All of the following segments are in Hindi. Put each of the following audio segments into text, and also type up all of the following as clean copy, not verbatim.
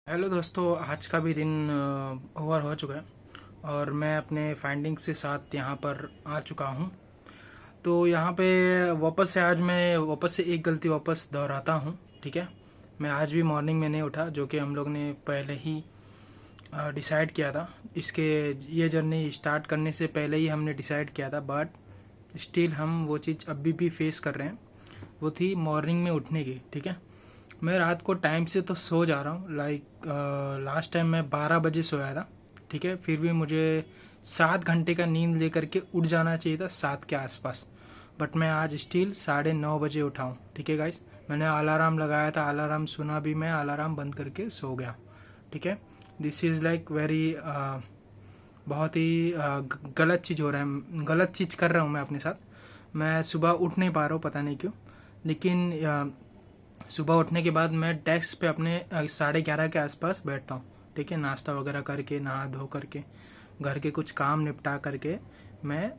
हेलो दोस्तों, आज का भी दिन ओवर हो चुका है और मैं अपने फाइंडिंग्स के साथ यहाँ पर आ चुका हूँ। तो यहाँ पे वापस से आज मैं वापस से एक गलती वापस दोहराता हूँ। ठीक है, मैं आज भी मॉर्निंग में नहीं उठा, जो कि हम लोग ने पहले ही डिसाइड किया था। इसके ये जर्नी स्टार्ट करने से पहले ही हमने डिसाइड किया था, बट स्टिल हम वो चीज़ अभी भी फेस कर रहे हैं। वो थी मॉर्निंग में उठने की। ठीक है, मैं रात को टाइम से तो सो जा रहा हूँ। लास्ट टाइम मैं 12 बजे सोया था। ठीक है, फिर भी मुझे 7 घंटे का नींद लेकर के उठ जाना चाहिए था 7 के आसपास, बट मैं आज स्टिल 9:30 बजे उठा हूँ। ठीक है गाइस, मैंने अलार्म लगाया था, अलार्म सुना भी, मैं अलार्म बंद करके सो गया। ठीक है, दिस इज़ लाइक वेरी बहुत ही गलत चीज़ हो रहा है, गलत चीज़ कर रहा हूँ मैं अपने साथ। मैं सुबह उठ नहीं पा रहा हूँ, पता नहीं क्यों। लेकिन सुबह उठने के बाद मैं डेस्क पे अपने 11:30 के आसपास बैठता हूँ। ठीक है, नाश्ता वगैरह करके, नहा धो करके, घर के कुछ काम निपटा करके मैं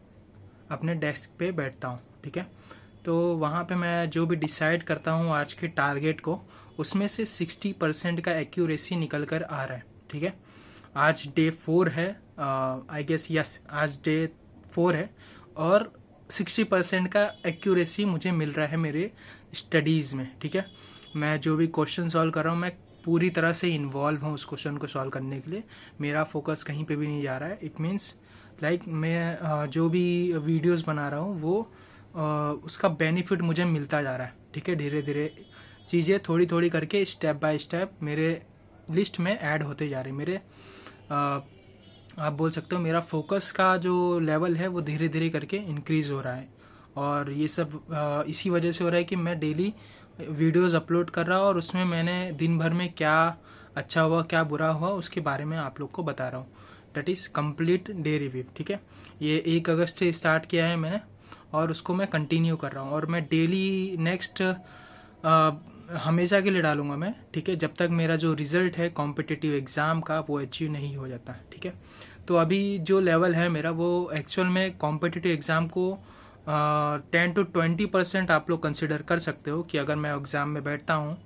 अपने डेस्क पे बैठता हूँ। ठीक है, तो वहाँ पे मैं जो भी डिसाइड करता हूँ आज के टारगेट को, उसमें से 60% का एक्यूरेसी निकल कर आ रहा है। ठीक है, आज डे 4 है, आई गेस, यस, आज डे 4 है और 60% का एक्यूरेसी मुझे मिल रहा है मेरे स्टडीज़ में। ठीक है, मैं जो भी क्वेश्चन सॉल्व कर रहा हूँ, मैं पूरी तरह से इन्वॉल्व हूँ उस क्वेश्चन को सॉल्व करने के लिए। मेरा फोकस कहीं पे भी नहीं जा रहा है। इट मीन्स लाइक मैं जो भी वीडियोस बना रहा हूँ वो उसका बेनिफिट मुझे मिलता जा रहा है। ठीक है, धीरे धीरे चीज़ें थोड़ी थोड़ी करके, स्टेप बाय स्टेप मेरे लिस्ट में ऐड होते जा रहे हैं। मेरे आप बोल सकते हो मेरा फोकस का जो लेवल है वो धीरे धीरे करके इंक्रीज हो रहा है। और ये सब इसी वजह से हो रहा है कि मैं डेली वीडियोस अपलोड कर रहा हूँ और उसमें मैंने दिन भर में क्या अच्छा हुआ क्या बुरा हुआ उसके बारे में आप लोग को बता रहा हूँ। That is complete day review. ठीक है, ये 1 अगस्त से स्टार्ट किया है मैंने और उसको मैं कंटिन्यू कर रहा हूँ और मैं डेली नेक्स्ट हमेशा के लिए डालूंगा मैं। ठीक है, जब तक मेरा जो रिजल्ट है कॉम्पिटिटिव एग्ज़ाम का वो अचीव नहीं हो जाता। ठीक है, तो अभी जो लेवल है मेरा वो एक्चुअल में कॉम्पिटिटिव एग्ज़ाम को 10 to 20% आप लोग कंसिडर कर सकते हो कि अगर मैं एग्ज़ाम में बैठता हूँ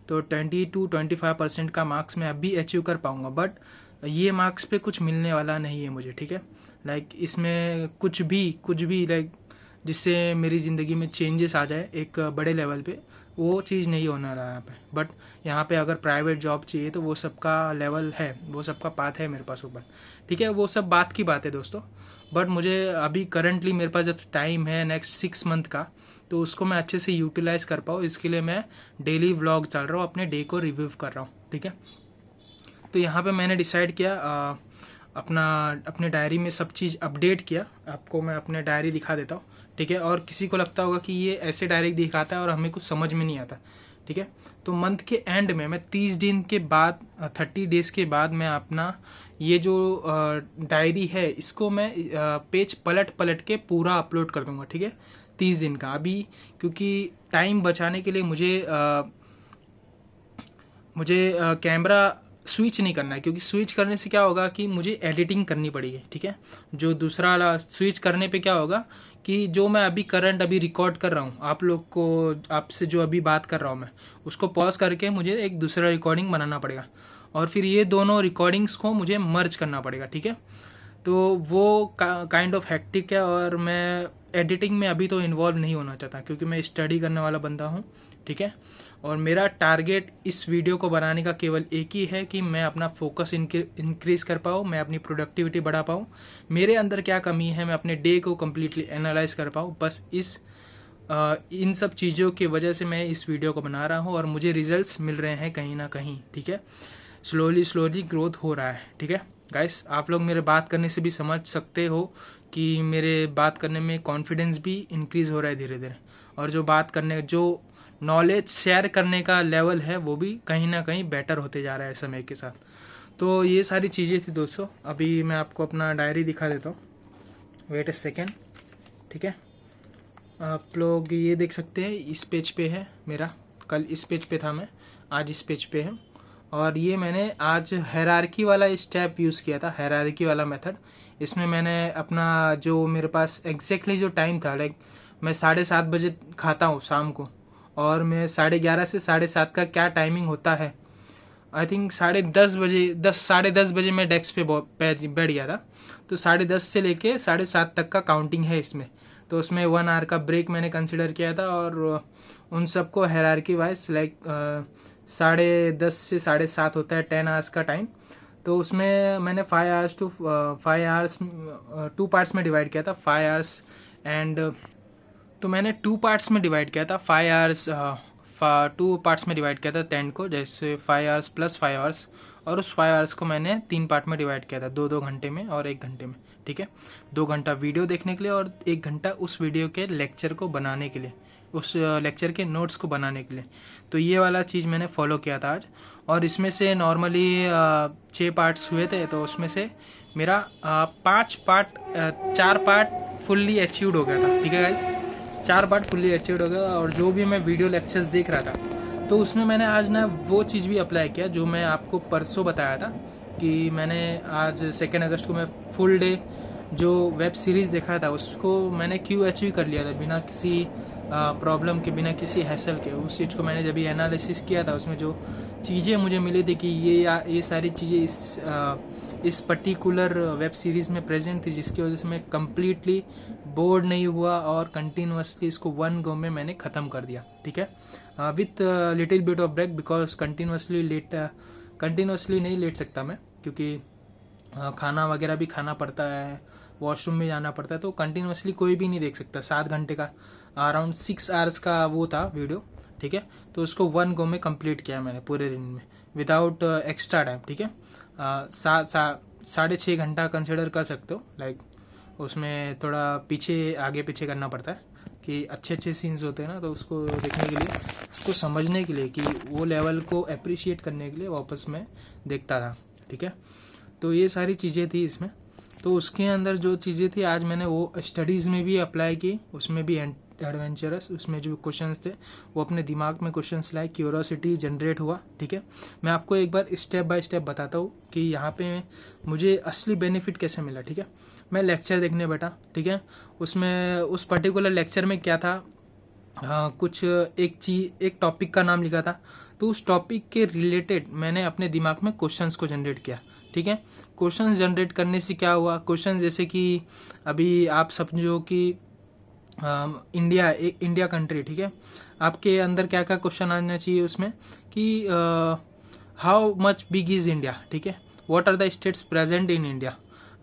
तो 20 to 25% का मार्क्स मैं अभी अचीव कर पाऊँगा। बट ये मार्क्स पे कुछ मिलने वाला नहीं है मुझे। ठीक है, लाइक इसमें कुछ भी लाइक जिससे मेरी ज़िंदगी में चेंजेस आ जाए एक बड़े लेवल पे, वो चीज़ नहीं होना रहा यहाँ पे। बट यहाँ पे अगर प्राइवेट जॉब चाहिए तो वो सबका लेवल है, वो सबका पाथ है मेरे पास ऊपर। ठीक है, वो सब बात की बात है दोस्तों। बट मुझे अभी करंटली मेरे पास जब टाइम है नेक्स्ट 6 मंथ का, तो उसको मैं अच्छे से यूटिलाइज कर पाऊँ, इसके लिए मैं डेली व्लॉग चल रहा हूँ, अपने डे को रिव्यू कर रहा हूँ। ठीक है, तो यहाँ पे मैंने डिसाइड किया, अपने डायरी में सब चीज़ अपडेट किया। आपको मैं अपने डायरी दिखा देता हूँ। ठीक है, और किसी को लगता होगा कि ये ऐसे डायरी दिखाता है और हमें कुछ समझ में नहीं आता। ठीक है, तो मंथ के एंड में मैं 30 दिन के बाद, 30 डेज के बाद मैं अपना ये जो डायरी है इसको मैं पेज पलट पलट के पूरा अपलोड कर दूंगा। ठीक है, 30 दिन का अभी, क्योंकि टाइम बचाने के लिए मुझे कैमरा स्विच नहीं करना है, क्योंकि स्विच करने से क्या होगा कि मुझे एडिटिंग करनी पड़ेगी। ठीक है, जो दूसरा वाला स्विच करने पे क्या होगा कि जो मैं अभी रिकॉर्ड कर रहा हूँ आप लोग को, आपसे जो अभी बात कर रहा हूँ मैं, उसको पॉज करके मुझे एक दूसरा रिकॉर्डिंग बनाना पड़ेगा और फिर ये दोनों रिकॉर्डिंग्स को मुझे मर्ज करना पड़ेगा। ठीक है, तो वो काइंड ऑफ हेक्टिक है और मैं एडिटिंग में अभी तो इन्वॉल्व नहीं होना चाहता, क्योंकि मैं स्टडी करने वाला बंदा हूँ। ठीक है, और मेरा टारगेट इस वीडियो को बनाने का केवल एक ही है कि मैं अपना फोकस इंक्रीज कर पाऊँ, मैं अपनी प्रोडक्टिविटी बढ़ा पाऊँ, मेरे अंदर क्या कमी है मैं अपने डे को कम्प्लीटली एनालाइज कर पाऊँ। बस इन सब चीज़ों की वजह से मैं इस वीडियो को बना रहा हूँ और मुझे रिजल्ट्स मिल रहे हैं कहीं ना कहीं। ठीक है, स्लोली ग्रोथ हो रहा है। ठीक है गाइस, आप लोग मेरे बात करने से भी समझ सकते हो कि मेरे बात करने में कॉन्फिडेंस भी इंक्रीज हो रहा है धीरे धीरे, और जो नॉलेज शेयर करने का लेवल है वो भी कहीं ना कहीं बेटर होते जा रहा है समय के साथ। तो ये सारी चीज़ें थी दोस्तों। अभी मैं आपको अपना डायरी दिखा देता हूँ, वेट अ सेकेंड। ठीक है, आप लोग ये देख सकते हैं, इस पेज पे है मेरा, कल इस पेज पे था मैं, आज इस पेज पे है। और ये मैंने आज हायरार्की वाला स्टेप यूज़ किया था, हायरार्की वाला मेथड। इसमें मैंने अपना जो मेरे पास एग्जैक्टली जो टाइम था, लाइक मैं 7:30 बजे खाता हूँ शाम को, और मैं 11:30 से 7:30 का क्या टाइमिंग होता है आई थिंक 10:30 बजे, 10 साढ़े 10 बजे मैं डेस्क पे बैठ गया था। तो 10:30 से लेके 7:30 तक का काउंटिंग है इसमें। तो उसमें 1 आवर का ब्रेक मैंने कंसिडर किया था, और उन सबको हायरार्की वाइज लाइक 10:30 से 7:30 होता है 10 आवर्स का टाइम। तो उसमें मैंने 5 आवर्स 2 पार्ट्स में डिवाइड किया था, 5 आवर्स एंड तो मैंने 2 पार्ट्स में डिवाइड किया था 5 आवर्स, 2 पार्ट्स में डिवाइड किया था 10 को, जैसे 5 आवर्स प्लस 5 आवर्स, और उस 5 आवर्स को मैंने 3 पार्ट में डिवाइड किया था, 2-2 घंटे में और 1 घंटे में। ठीक है, 2 घंटा वीडियो देखने के लिए और 1 घंटा उस वीडियो के लेक्चर को बनाने के लिए, उस लेक्चर के नोट्स को बनाने के लिए। तो ये वाला चीज़ मैंने फॉलो किया था आज। और इसमें से नॉर्मली 6 पार्ट्स हुए थे, तो उसमें से मेरा 4 पार्ट फुल्ली अचीव्ड हो गया था। ठीक है गाइज, 4 पार्ट फुल्ली अचीव्ड हो गया। और जो भी मैं वीडियो लेक्चर्स देख रहा था, तो उसमें मैंने आज ना वो चीज़ भी अप्लाई किया जो मैं आपको परसों बताया था कि मैंने आज 2 अगस्त को मैं फुल डे जो वेब सीरीज़ देखा था उसको मैंने क्यों अचीव कर लिया था बिना किसी प्रॉब्लम के, बिना किसी हैसल के। उस चीज़ को मैंने जब भी एनालिसिस किया था, उसमें जो चीज़ें मुझे मिली थी कि ये सारी चीज़ें इस पर्टिकुलर वेब सीरीज़ में प्रेजेंट थी, जिसकी वजह से मैं कम्प्लीटली बोर्ड नहीं हुआ और कंटिन्यूसली इसको 1 गो में मैंने ख़त्म कर दिया। ठीक है, with little bit of break, because continuously नहीं लेट सकता मैं, क्योंकि खाना वगैरह भी खाना पड़ता है, वॉशरूम में जाना पड़ता है, तो कंटिन्यूसली कोई भी नहीं देख सकता। 7 घंटे का, अराउंड 6 आवर्स का वो था वीडियो। ठीक है, तो उसको 1 गो में कंप्लीट किया मैंने पूरे दिन में विदाउट एक्स्ट्रा टाइम। ठीक है, 6.5 घंटा कंसिडर कर सकते हो। लाइक उसमें थोड़ा आगे पीछे करना पड़ता है कि अच्छे सीन्स होते हैं ना, तो उसको देखने के लिए, उसको समझने के लिए, कि वो लेवल को अप्रिशिएट करने के लिए वापस मैं देखता था। ठीक है, तो ये सारी चीज़ें थी इसमें। तो उसके अंदर जो चीज़ें थी आज मैंने वो स्टडीज़ में भी अप्लाई की, उसमें भी एडवेंचरस, उसमें जो क्वेश्चंस थे वो अपने दिमाग में क्वेश्चंस लाए, क्यूरोसिटी जनरेट हुआ। ठीक है, मैं आपको एक बार स्टेप बाय स्टेप बताता हूँ कि यहाँ पे मुझे असली बेनिफिट कैसे मिला। ठीक है, मैं लेक्चर देखने बैठा। ठीक है, उसमें उस पर्टिकुलर लेक्चर में क्या था, कुछ एक टॉपिक का नाम लिखा था, तो उस टॉपिक के रिलेटेड मैंने अपने दिमाग में क्वेश्चंस को जनरेट किया। ठीक है, क्वेश्चंस जनरेट करने से क्या हुआ, क्वेश्चन जैसे कि अभी आप समझो कि इंडिया कंट्री। ठीक है, आपके अंदर क्या क्या क्वेश्चन आना चाहिए उसमें कि how much big is India. ठीक है, what are the states present in India,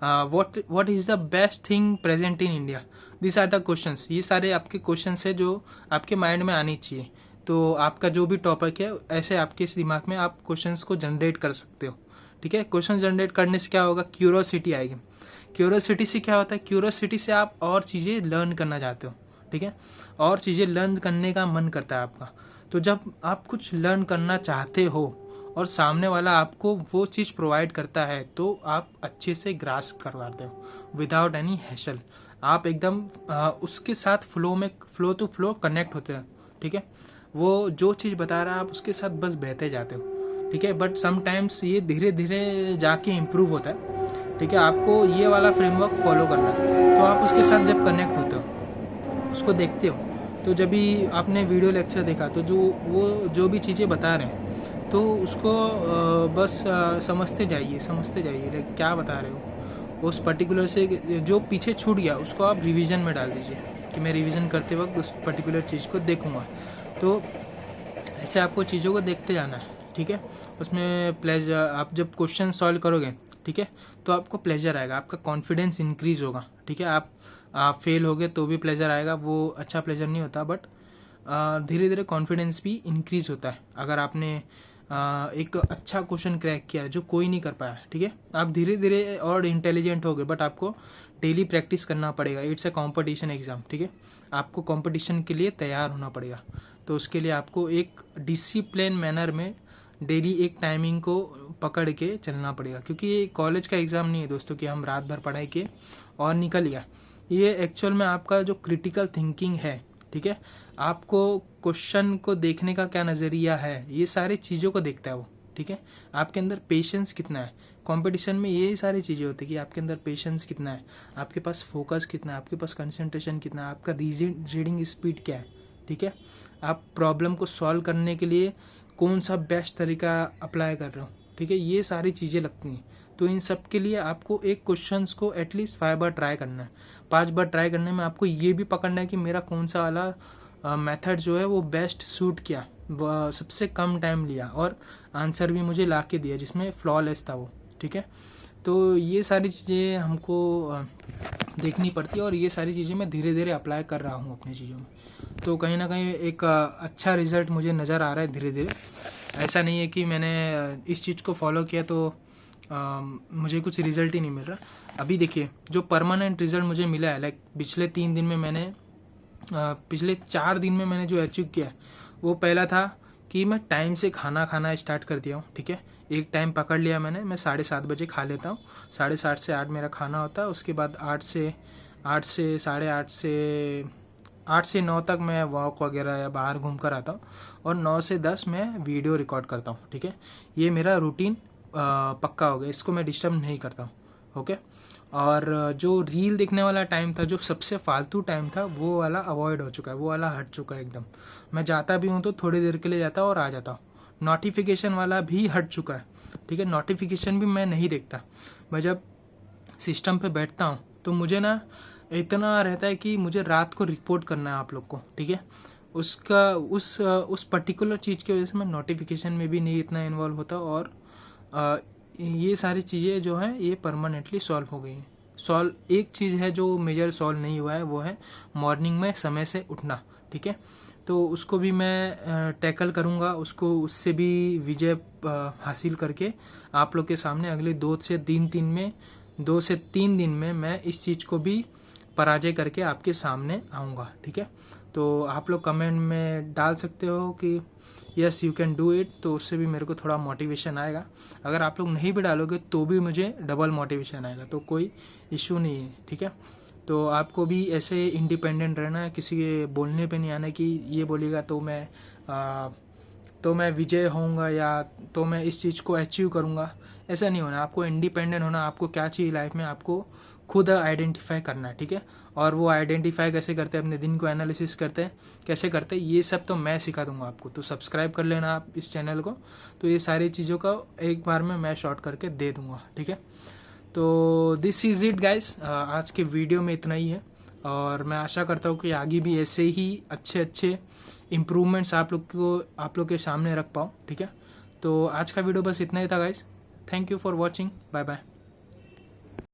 what is the best thing present in India. This are the questions. ये सारे आपके क्वेश्चंस है जो आपके माइंड में आनी चाहिए। तो आपका जो भी टॉपिक है, ऐसे आपके इस दिमाग में आप क्वेश्चंस को जनरेट कर सकते हो। ठीक है, क्वेश्चन जनरेट करने से क्या होगा, क्यूरोसिटी आएगी। क्यूरोसिटी से क्या होता है, क्यूरोसिटी से आप और चीज़ें लर्न करना चाहते हो। ठीक है, और चीज़ें लर्न करने का मन करता है आपका। तो जब आप कुछ लर्न करना चाहते हो और सामने वाला आपको वो चीज़ प्रोवाइड करता है, तो आप अच्छे से ग्रास्प करवाते हो विदाउट एनी हैसल। आप एकदम उसके साथ फ्लो टू फ्लो कनेक्ट होते हो। ठीक है, वो जो चीज़ बता रहा है आप उसके साथ बस बहते जाते हो। ठीक है, बट समटाइम्स ये धीरे धीरे जाके इम्प्रूव होता है। ठीक है, आपको ये वाला फ्रेमवर्क फॉलो करना है। तो आप उसके साथ जब कनेक्ट होते हो, उसको देखते हो, तो जब भी आपने वीडियो लेक्चर देखा, तो जो भी चीज़ें बता रहे हैं, तो उसको बस समझते जाइए लाइक क्या बता रहे हो। उस पर्टिकुलर से जो पीछे छूट गया उसको आप रिवीजन में डाल दीजिए कि मैं रिवीजन करते वक्त उस पर्टिकुलर चीज़ को देखूँगा। तो ऐसे आपको चीज़ों को देखते जाना है। ठीक है, उसमें प्लेजर, आप जब क्वेश्चन सॉल्व करोगे, ठीक है, तो आपको प्लेजर आएगा, आपका कॉन्फिडेंस इंक्रीज होगा। ठीक है, आप फेल होगे तो भी प्लेजर आएगा, वो अच्छा प्लेजर नहीं होता, बट धीरे धीरे कॉन्फिडेंस भी इंक्रीज होता है। अगर आपने एक अच्छा क्वेश्चन क्रैक किया जो कोई नहीं कर पाया, ठीक है, आप धीरे धीरे और इंटेलिजेंट हो गए, बट आपको डेली प्रैक्टिस करना पड़ेगा। It's a competition exam. ठीक है, आपको कॉम्पिटिशन के लिए तैयार होना पड़ेगा। तो उसके लिए आपको एक डिसिप्लिन मैनर में डेली एक टाइमिंग को पकड़ के चलना पड़ेगा, क्योंकि ये कॉलेज का एग्ज़ाम नहीं है दोस्तों कि हम रात भर पढ़ाई किए और निकल गया। ये एक्चुअल में आपका जो क्रिटिकल थिंकिंग है, ठीक है, आपको क्वेश्चन को देखने का क्या नज़रिया है, ये सारी चीज़ों को देखता है वो। ठीक है, आपके अंदर पेशेंस कितना है। कंपटीशन में ये सारी चीज़ें होती है कि आपके अंदर पेशेंस कितना है, आपके पास फोकस कितना है, आपके पास कंसंट्रेशन कितना है, आपका रीडिंग स्पीड क्या है। ठीक है, आप प्रॉब्लम को सॉल्व करने के लिए कौन सा बेस्ट तरीका अप्लाई कर रहे हो, ठीक है, ये सारी चीज़ें लगती हैं। तो इन सब के लिए आपको एक क्वेश्चंस को एटलीस्ट 5 बार ट्राई करना है। 5 बार ट्राई करने में आपको ये भी पकड़ना है कि मेरा कौन सा वाला मेथड जो है वो बेस्ट सूट किया, सबसे कम टाइम लिया और आंसर भी मुझे ला के दिया जिसमें फ्लॉलेस था वो, ठीक है। तो ये सारी चीज़ें हमको देखनी पड़ती है और ये सारी चीज़ें मैं धीरे धीरे अप्लाई कर रहा हूँ अपनी चीज़ों में। तो कहीं ना कहीं एक अच्छा रिज़ल्ट मुझे नज़र आ रहा है धीरे धीरे। ऐसा नहीं है कि मैंने इस चीज़ को फॉलो किया तो मुझे कुछ रिज़ल्ट ही नहीं मिल रहा। अभी देखिए जो परमानेंट रिज़ल्ट मुझे मिला है, लाइक पिछले 3 दिन में मैंने पिछले 4 दिन में मैंने जो अचीव किया है वो पहला था कि मैं टाइम से खाना खाना स्टार्ट कर दिया हूँ, ठीक है। एक टाइम पकड़ लिया मैंने, मैं 7:30 बजे खा लेता हूँ, 7:30 से 8 मेरा खाना होता है। उसके बाद 8 से 9 तक मैं वॉक वगैरह या बाहर घूम कर आता हूँ और 9 से 10 मैं वीडियो रिकॉर्ड करता हूँ, ठीक है। ये मेरा रूटीन पक्का हो गया, इसको मैं डिस्टर्ब नहीं करता हूँ, ओके। और जो रील देखने वाला टाइम था, जो सबसे फालतू टाइम था, वो वाला अवॉइड हो चुका है, वो वाला हट चुका है एकदम। मैं जाता भी हूँ तो थोड़ी देर के लिए जाता और आ जाता हूँ। नोटिफिकेशन वाला भी हट चुका है, ठीक है। नोटिफिकेशन भी मैं नहीं देखता। मैं जब सिस्टम पे बैठता हूँ तो मुझे ना इतना रहता है कि मुझे रात को रिपोर्ट करना है आप लोग को, ठीक है। उस पर्टिकुलर चीज़ की वजह से मैं नोटिफिकेशन में भी नहीं इतना इन्वॉल्व होता और ये सारी चीज़ें जो हैं ये परमानेंटली सॉल्व हो गई हैं। एक चीज़ है जो मेजर सॉल्व नहीं हुआ है, वो है मॉर्निंग में समय से उठना, ठीक है। तो उसको भी मैं टैकल करूँगा, उससे भी विजय हासिल करके आप लोग के सामने अगले 2 से 3 दिन में मैं इस चीज़ को भी पराजय करके आपके सामने आऊँगा, ठीक है। तो आप लोग कमेंट में डाल सकते हो कि yes you can do it, तो उससे भी मेरे को थोड़ा मोटिवेशन आएगा। अगर आप लोग नहीं भी डालोगे तो भी मुझे डबल मोटिवेशन आएगा, तो कोई इशू नहीं है, ठीक है। तो आपको भी ऐसे इंडिपेंडेंट रहना है, किसी के बोलने पे नहीं आना कि ये बोलेगा तो मैं विजय होऊंगा या तो मैं इस चीज़ को अचीव करूंगा। ऐसा नहीं होना, आपको इंडिपेंडेंट होना। आपको क्या चाहिए लाइफ में, आपको खुद आइडेंटिफाई करना है, ठीक है। और वो आइडेंटिफाई कैसे करते हैं, अपने दिन को एनालिसिस करते हैं, कैसे करते हैं, ये सब तो मैं सिखा दूंगा आपको। तो सब्सक्राइब कर लेना आप इस चैनल को, तो ये सारी चीज़ों का एक बार में मैं शॉर्ट करके दे दूंगा, ठीक है। तो दिस इज़ इट गाइस, आज के वीडियो में इतना ही है और मैं आशा करता हूँ कि आगे भी ऐसे ही अच्छे इम्प्रूवमेंट्स आप लोग के सामने रख पाऊँ, ठीक है। तो आज का वीडियो बस इतना ही था guys. Thank you for watching, bye bye.